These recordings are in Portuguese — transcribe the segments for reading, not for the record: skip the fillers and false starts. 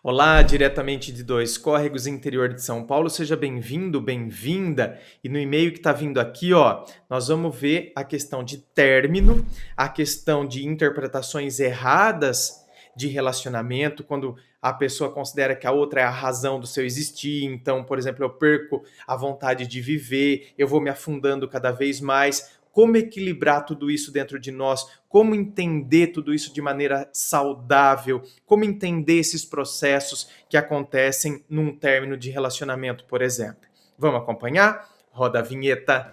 Olá, diretamente de Dois Córregos, interior de São Paulo. Seja bem-vindo, bem-vinda. E no e-mail que está vindo aqui, nós vamos ver a questão de término, a questão de interpretações erradas de relacionamento, quando a pessoa considera que a outra é a razão do seu existir. Então, por exemplo, eu perco a vontade de viver, eu vou me afundando cada vez mais. Como equilibrar tudo isso dentro de nós? Como entender tudo isso de maneira saudável? Como entender esses processos que acontecem num término de relacionamento, por exemplo? Vamos acompanhar? Roda a vinheta.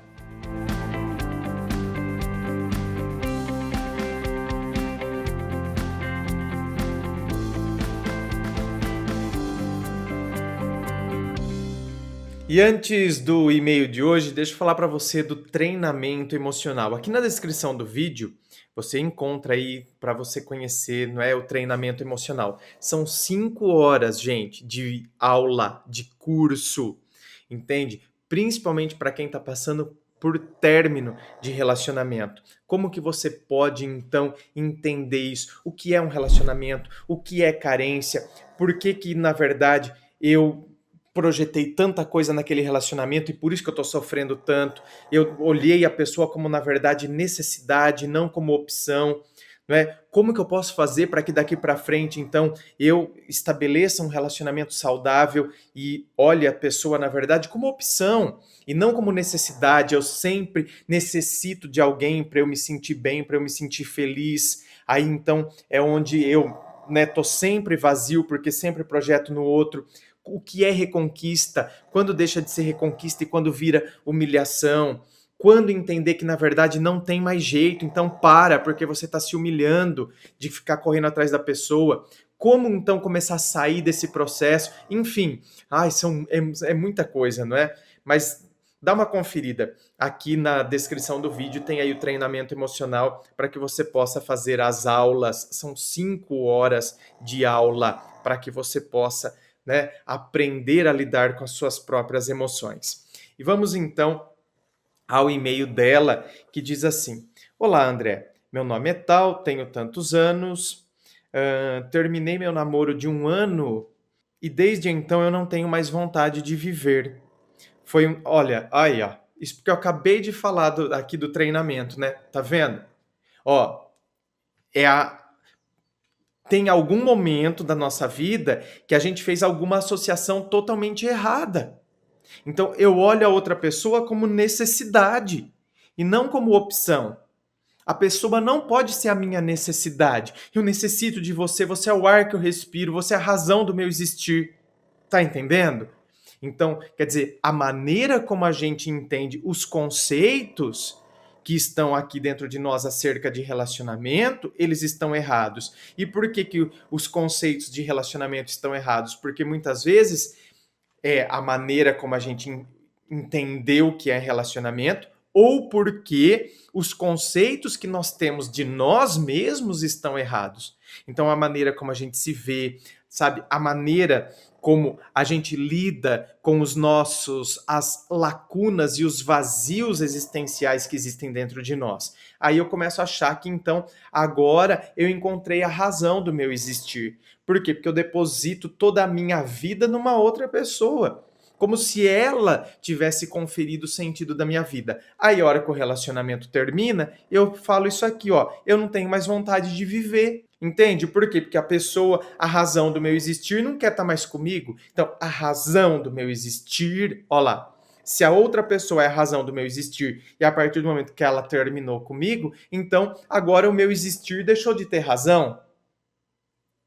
E antes do e-mail de hoje, deixa eu falar para você do treinamento emocional. Aqui na descrição do vídeo, você encontra aí para você conhecer, não é, o treinamento emocional. São 5 horas, gente, de aula, de curso, entende? Principalmente para quem está passando por término de relacionamento. Como que você pode, então, entender isso? O que é um relacionamento? O que é carência? Por que, na verdade, eu projetei tanta coisa naquele relacionamento e por isso que eu tô sofrendo tanto. Eu olhei a pessoa como, na verdade, necessidade, não como opção, não é? Como que eu posso fazer para que daqui para frente, então, eu estabeleça um relacionamento saudável e olhe a pessoa, na verdade, como opção e não como necessidade. Eu sempre necessito de alguém para eu me sentir bem, para eu me sentir feliz. Aí, então, é onde eu, né, tô sempre vazio porque sempre projeto no outro. O que é reconquista, quando deixa de ser reconquista e quando vira humilhação, quando entender que na verdade não tem mais jeito, então para, porque você está se humilhando de ficar correndo atrás da pessoa. Como então começar a sair desse processo? Enfim, é muita coisa, não é? Mas dá uma conferida. Aqui na descrição do vídeo tem aí o treinamento emocional para que você possa fazer as aulas. São 5 horas de aula para que você possa, né, aprender a lidar com as suas próprias emoções. E vamos então ao e-mail dela, que diz assim: Olá, André, meu nome é tal, tenho tantos anos, terminei meu namoro de 1 ano e desde então eu não tenho mais vontade de viver. Olha, aí, ó, isso porque eu acabei de falar aqui do treinamento, né? Tá vendo? Ó, é a tem algum momento da nossa vida que a gente fez alguma associação totalmente errada. Então, eu olho a outra pessoa como necessidade e não como opção. A pessoa não pode ser a minha necessidade. Eu necessito de você, você é o ar que eu respiro, você é a razão do meu existir. Tá entendendo? Então, quer dizer, a maneira como a gente entende os conceitos que estão aqui dentro de nós acerca de relacionamento, eles estão errados. E por que os conceitos de relacionamento estão errados? Porque muitas vezes é a maneira como a gente entendeu o que é relacionamento, ou porque os conceitos que nós temos de nós mesmos estão errados. Então, a maneira como a gente se vê, sabe? A maneira como a gente lida com as lacunas e os vazios existenciais que existem dentro de nós. Aí eu começo a achar que, então, agora eu encontrei a razão do meu existir. Por quê? Porque eu deposito toda a minha vida numa outra pessoa. Como se ela tivesse conferido o sentido da minha vida. Aí, a hora que o relacionamento termina, eu falo isso aqui, ó. Eu não tenho mais vontade de viver. Entende? Por quê? Porque a pessoa, a razão do meu existir, não quer estar mais comigo. Então, a razão do meu existir, ó lá. Se a outra pessoa é a razão do meu existir e a partir do momento que ela terminou comigo, então agora o meu existir deixou de ter razão.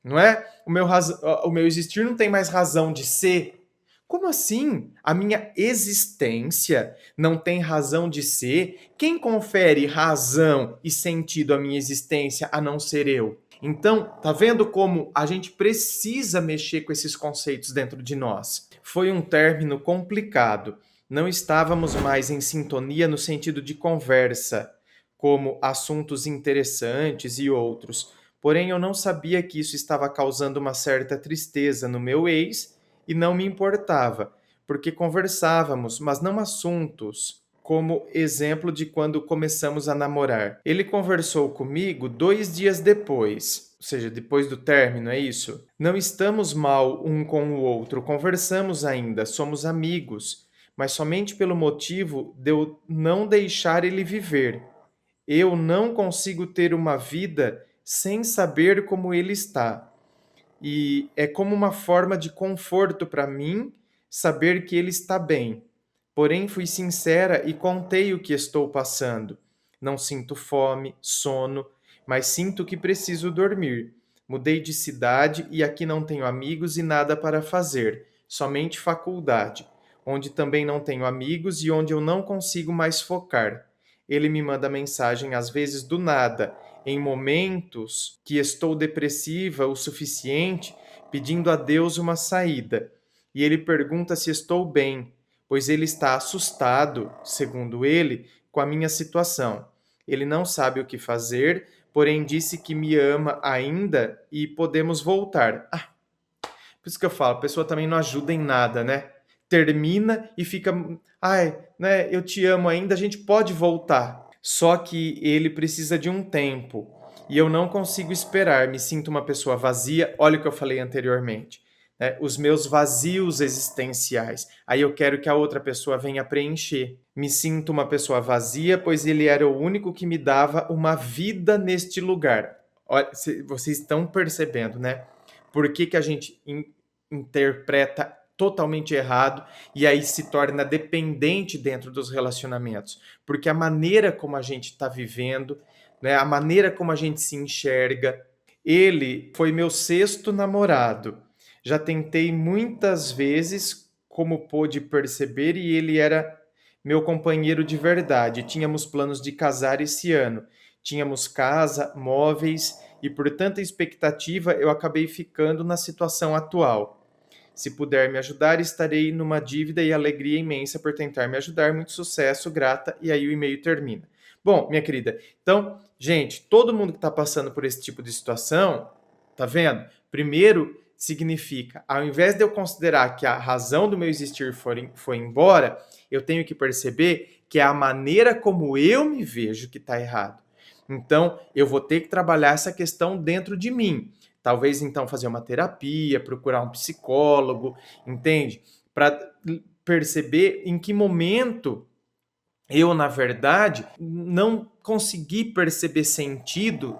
Não é? O meu existir não tem mais razão de ser. Como assim? A minha existência não tem razão de ser? Quem confere razão e sentido à minha existência a não ser eu? Então, tá vendo como a gente precisa mexer com esses conceitos dentro de nós? Foi um término complicado. Não estávamos mais em sintonia no sentido de conversa, como assuntos interessantes e outros. Porém, eu não sabia que isso estava causando uma certa tristeza no meu ex e não me importava, porque conversávamos, mas não assuntos como exemplo de quando começamos a namorar. Ele conversou comigo 2 dias depois, ou seja, depois do término, é isso? Não estamos mal um com o outro, conversamos ainda, somos amigos, mas somente pelo motivo de eu não deixar ele viver. Eu não consigo ter uma vida sem saber como ele está. E é como uma forma de conforto para mim saber que ele está bem. Porém, fui sincera e contei o que estou passando. Não sinto fome, sono, mas sinto que preciso dormir. Mudei de cidade e aqui não tenho amigos e nada para fazer, somente faculdade, onde também não tenho amigos e onde eu não consigo mais focar. Ele me manda mensagem às vezes do nada, em momentos que estou depressiva o suficiente, pedindo a Deus uma saída. E ele pergunta se estou bem, pois ele está assustado, segundo ele, com a minha situação. Ele não sabe o que fazer, porém disse que me ama ainda e podemos voltar. Por isso que eu falo, a pessoa também não ajuda em nada, né? Termina e fica, ai, né, eu te amo ainda, a gente pode voltar. Só que ele precisa de um tempo e eu não consigo esperar, me sinto uma pessoa vazia. Olha o que eu falei anteriormente, né? Os meus vazios existenciais. Aí eu quero que a outra pessoa venha preencher. Me sinto uma pessoa vazia, pois ele era o único que me dava uma vida neste lugar. Olha, vocês estão percebendo, né? Por que que a gente interpreta totalmente errado e aí se torna dependente dentro dos relacionamentos? Porque a maneira como a gente está vivendo, né, a maneira como a gente se enxerga. Ele foi meu sexto namorado. Já tentei muitas vezes, como pôde perceber, e ele era meu companheiro de verdade. Tínhamos planos de casar esse ano. Tínhamos casa, móveis, e por tanta expectativa eu acabei ficando na situação atual. Se puder me ajudar, estarei numa dívida e alegria imensa por tentar me ajudar. Muito sucesso, grata. E aí o e-mail termina. Bom, minha querida, então, gente, todo mundo que está passando por esse tipo de situação, tá vendo? Primeiro, significa, ao invés de eu considerar que a razão do meu existir foi embora, eu tenho que perceber que é a maneira como eu me vejo que está errado. Então, eu vou ter que trabalhar essa questão dentro de mim. Talvez, então, fazer uma terapia, procurar um psicólogo, entende? Para perceber em que momento eu, na verdade, não consegui perceber sentido,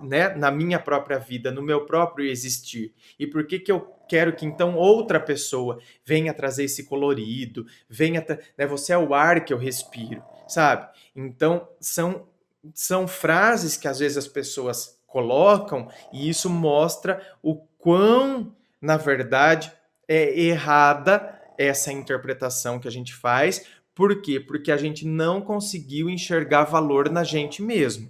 né, na minha própria vida, no meu próprio existir. E por que que eu quero que então outra pessoa venha trazer esse colorido, né, você é o ar que eu respiro, sabe? Então, são frases que às vezes as pessoas colocam e isso mostra o quão, na verdade, é errada essa interpretação que a gente faz. Por quê? Porque a gente não conseguiu enxergar valor na gente mesmo.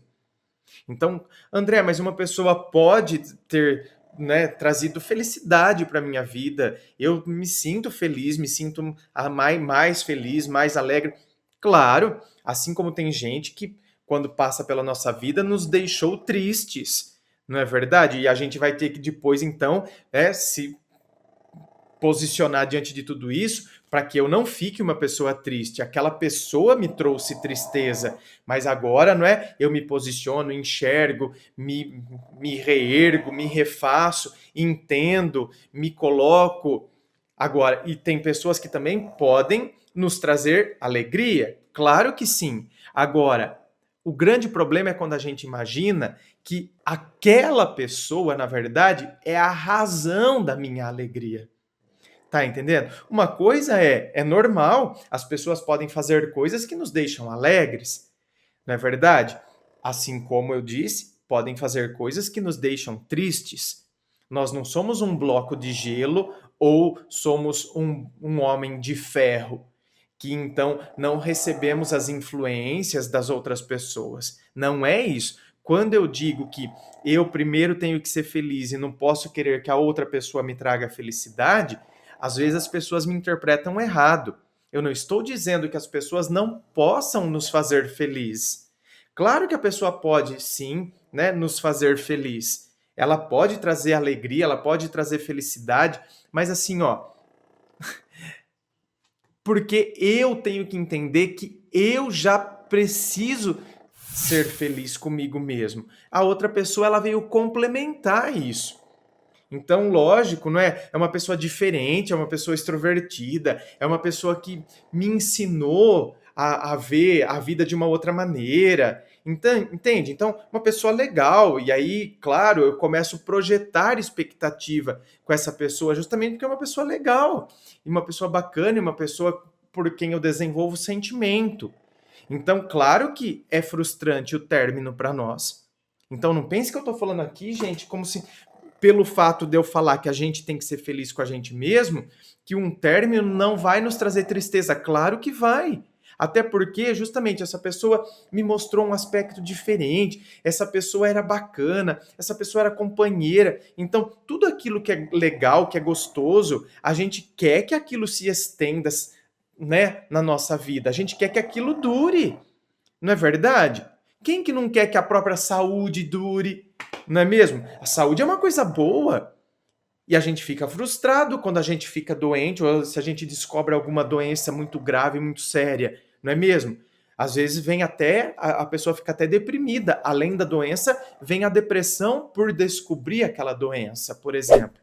Então, André, mas uma pessoa pode ter, né, trazido felicidade para minha vida. Eu me sinto feliz, me sinto mais feliz, mais alegre. Claro, assim como tem gente que, quando passa pela nossa vida, nos deixou tristes, não é verdade? E a gente vai ter que depois, então, se posicionar diante de tudo isso para que eu não fique uma pessoa triste. Aquela pessoa me trouxe tristeza, mas agora, não é? Eu me posiciono, enxergo, me reergo, me refaço, entendo, me coloco. Agora, e tem pessoas que também podem nos trazer alegria? Claro que sim. Agora, o grande problema é quando a gente imagina que aquela pessoa, na verdade, é a razão da minha alegria. Tá entendendo? Uma coisa é normal, as pessoas podem fazer coisas que nos deixam alegres, não é verdade? Assim como eu disse, podem fazer coisas que nos deixam tristes. Nós não somos um bloco de gelo ou somos um homem de ferro, que então não recebemos as influências das outras pessoas. Não é isso. Quando eu digo que eu primeiro tenho que ser feliz e não posso querer que a outra pessoa me traga felicidade, às vezes as pessoas me interpretam errado. Eu não estou dizendo que as pessoas não possam nos fazer feliz. Claro que a pessoa pode, sim, né, nos fazer feliz. Ela pode trazer alegria, ela pode trazer felicidade, mas assim, ó, porque eu tenho que entender que eu já preciso ser feliz comigo mesmo. A outra pessoa, ela veio complementar isso. Então, lógico, não é? É uma pessoa diferente, é uma pessoa extrovertida, é uma pessoa que me ensinou a ver a vida de uma outra maneira. Então, entende? Então, uma pessoa legal. E aí, claro, eu começo a projetar expectativa com essa pessoa, justamente porque é uma pessoa legal, e uma pessoa bacana, e uma pessoa por quem eu desenvolvo sentimento. Então, claro que é frustrante o término para nós. Então, não pense que eu estou falando aqui, gente, como se pelo fato de eu falar que a gente tem que ser feliz com a gente mesmo, que um término não vai nos trazer tristeza. Claro que vai. Até porque, justamente, essa pessoa me mostrou um aspecto diferente, essa pessoa era bacana, essa pessoa era companheira. Então, tudo aquilo que é legal, que é gostoso, a gente quer que aquilo se estenda, né, na nossa vida. A gente quer que aquilo dure. Não é verdade? Quem que não quer que a própria saúde dure? Não é mesmo? A saúde é uma coisa boa. E a gente fica frustrado quando a gente fica doente ou se a gente descobre alguma doença muito grave, muito séria. Não é mesmo? Às vezes vem até, a pessoa fica até deprimida. Além da doença, vem a depressão por descobrir aquela doença, por exemplo.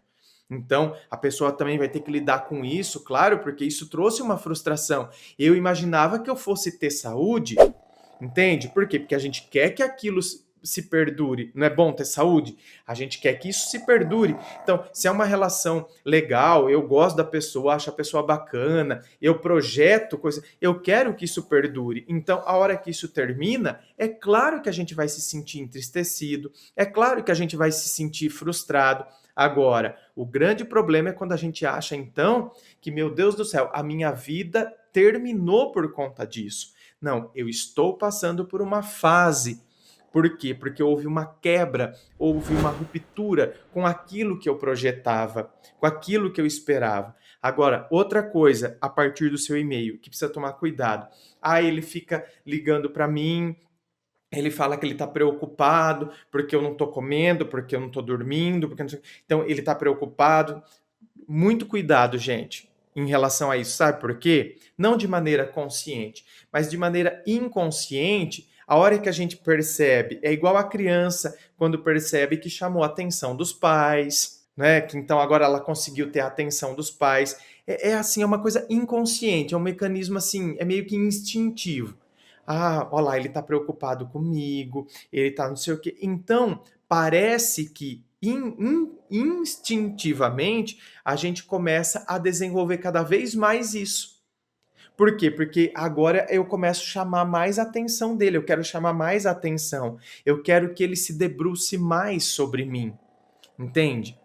Então, a pessoa também vai ter que lidar com isso, claro, porque isso trouxe uma frustração. Eu imaginava que eu fosse ter saúde. Entende? Por quê? Porque a gente quer que aquilo se perdure. Não é bom ter saúde? A gente quer que isso se perdure. Então, se é uma relação legal, eu gosto da pessoa, acho a pessoa bacana, eu projeto coisa, eu quero que isso perdure. Então, a hora que isso termina, é claro que a gente vai se sentir entristecido, é claro que a gente vai se sentir frustrado. Agora, o grande problema é quando a gente acha, então, que, meu Deus do céu, a minha vida terminou por conta disso. Não, eu estou passando por uma fase. Por quê? Porque houve uma quebra, houve uma ruptura com aquilo que eu projetava, com aquilo que eu esperava. Agora, outra coisa, a partir do seu e-mail, que precisa tomar cuidado. Ah, ele fica ligando para mim, ele fala que ele está preocupado porque eu não estou comendo, porque eu não estou dormindo, porque não sei... Então ele está preocupado. Muito cuidado, gente, em relação a isso. Sabe por quê? Não de maneira consciente, mas de maneira inconsciente. A hora que a gente percebe, é igual a criança quando percebe que chamou a atenção dos pais, né? Que então agora ela conseguiu ter a atenção dos pais. É assim, é uma coisa inconsciente, é um mecanismo assim, é meio que instintivo. Ah, olha lá, ele está preocupado comigo, ele está não sei o quê. Então, parece que instintivamente a gente começa a desenvolver cada vez mais isso. Por quê? Porque agora eu começo a chamar mais a atenção dele, eu quero chamar mais a atenção, eu quero que ele se debruce mais sobre mim, entende?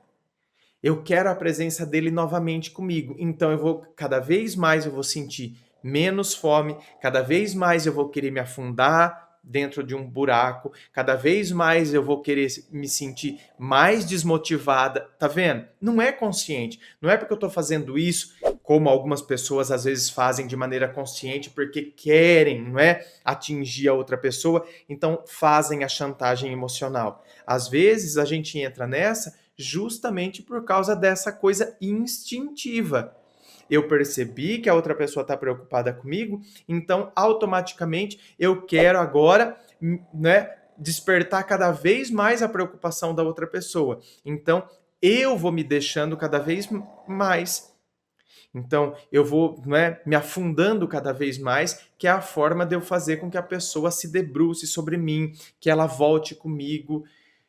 Eu quero a presença dele novamente comigo. Então eu vou, cada vez mais eu vou sentir menos fome, cada vez mais eu vou querer me afundar dentro de um buraco, cada vez mais eu vou querer me sentir mais desmotivada, tá vendo? Não é consciente, não é porque eu tô fazendo isso, como algumas pessoas às vezes fazem de maneira consciente porque querem, não é, atingir a outra pessoa, então fazem a chantagem emocional. Às vezes a gente entra nessa justamente por causa dessa coisa instintiva. Eu percebi que a outra pessoa está preocupada comigo, então automaticamente eu quero agora, né, despertar cada vez mais a preocupação da outra pessoa. Então eu vou me deixando cada vez mais. Então eu vou, né, me afundando cada vez mais, que é a forma de eu fazer com que a pessoa se debruce sobre mim, que ela volte comigo.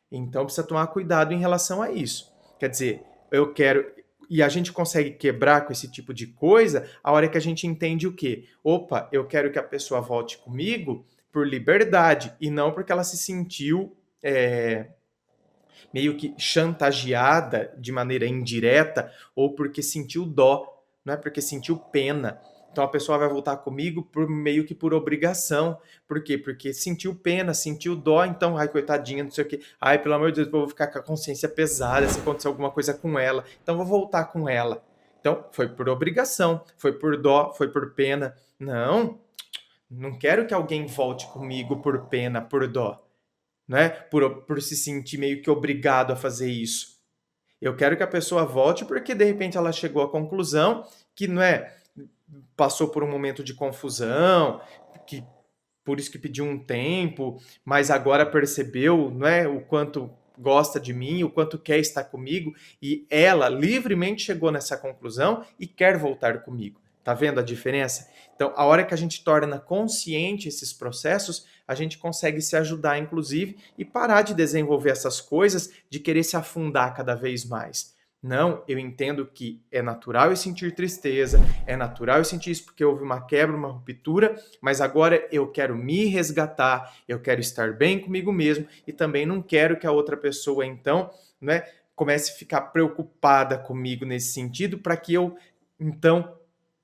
Então precisa tomar cuidado em relação a isso. Quer dizer, eu quero. E a gente consegue quebrar com esse tipo de coisa a hora que a gente entende o quê? Opa, eu quero que a pessoa volte comigo por liberdade e não porque ela se sentiu meio que chantageada de maneira indireta ou porque sentiu dó, não é porque sentiu pena. Então a pessoa vai voltar comigo por meio que por obrigação. Por quê? Porque sentiu pena, sentiu dó, então, ai, coitadinha, não sei o quê. Ai, pelo amor de Deus, eu vou ficar com a consciência pesada se acontecer alguma coisa com ela. Então vou voltar com ela. Então, foi por obrigação, foi por dó, foi por pena. Não, não quero que alguém volte comigo por pena, por dó, né? Por se sentir meio que obrigado a fazer isso. Eu quero que a pessoa volte porque de repente ela chegou à conclusão que não é passou por um momento de confusão, que por isso que pediu um tempo, mas agora percebeu, não é, o quanto gosta de mim, o quanto quer estar comigo, e ela livremente chegou nessa conclusão e quer voltar comigo. Tá vendo a diferença? Então, a hora que a gente torna consciente esses processos, a gente consegue se ajudar, inclusive, e parar de desenvolver essas coisas, de querer se afundar cada vez mais. Não, eu entendo que é natural eu sentir tristeza, é natural eu sentir isso porque houve uma quebra, uma ruptura, mas agora eu quero me resgatar, eu quero estar bem comigo mesmo e também não quero que a outra pessoa, então, né, comece a ficar preocupada comigo nesse sentido, para que eu, então,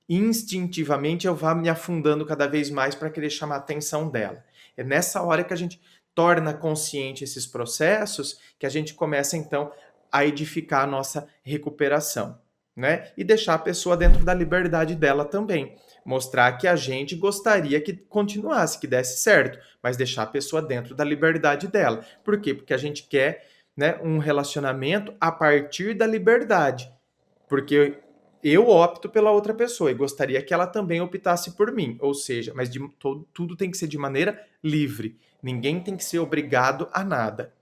instintivamente eu vá me afundando cada vez mais para querer chamar a atenção dela. É nessa hora que a gente torna consciente esses processos que a gente começa, então, a edificar a nossa recuperação, né? E deixar a pessoa dentro da liberdade dela também. Mostrar que a gente gostaria que continuasse, que desse certo, mas deixar a pessoa dentro da liberdade dela. Por quê? Porque a gente quer, né, um relacionamento a partir da liberdade. Porque eu opto pela outra pessoa e gostaria que ela também optasse por mim. Ou seja, mas tudo tem que ser de maneira livre. Ninguém tem que ser obrigado a nada.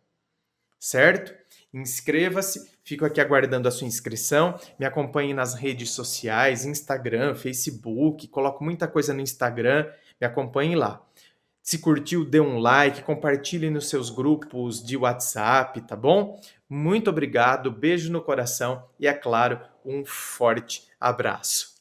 Certo? Inscreva-se, fico aqui aguardando a sua inscrição. Me acompanhe nas redes sociais, Instagram, Facebook, coloco muita coisa no Instagram, me acompanhe lá. Se curtiu, dê um like, compartilhe nos seus grupos de WhatsApp, tá bom? Muito obrigado, beijo no coração e, é claro, um forte abraço.